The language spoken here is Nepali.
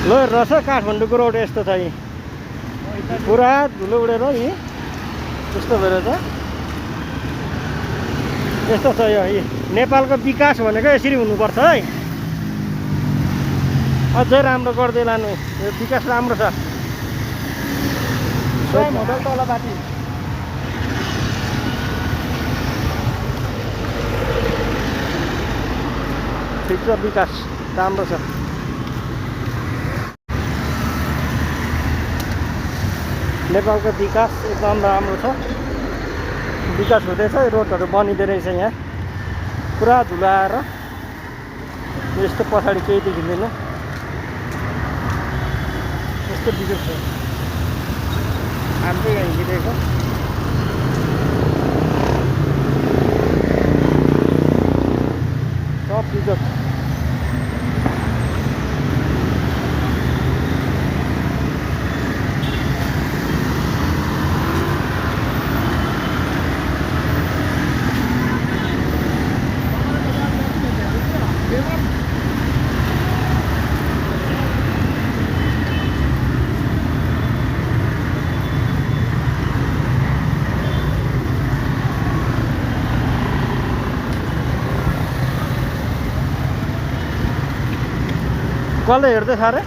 लो रहेछ काठमाडौँको रोड यस्तो छ यी पुरा धुलो उडेर यी यस्तो भएर त यस्तो छ यो नेपालको विकास भनेको यसरी हुनुपर्छ है अझै राम्रो गर्दै लानु यो विकास राम्रो छ स्वयं होटल तल बाटी ठिक छ विकास राम्रो छ नेपालको विकास एकदम राम्रो छ विकास हुँदैछ रोडहरू बनिँदै रहेछ यहाँ पुरा धुलो आएर यस्तो पछाडि केही देखिँदैन यस्तो विकास छ हाम्रो यहाँ हिँडिरहेको सब विकास कसले हेर्दै छ रे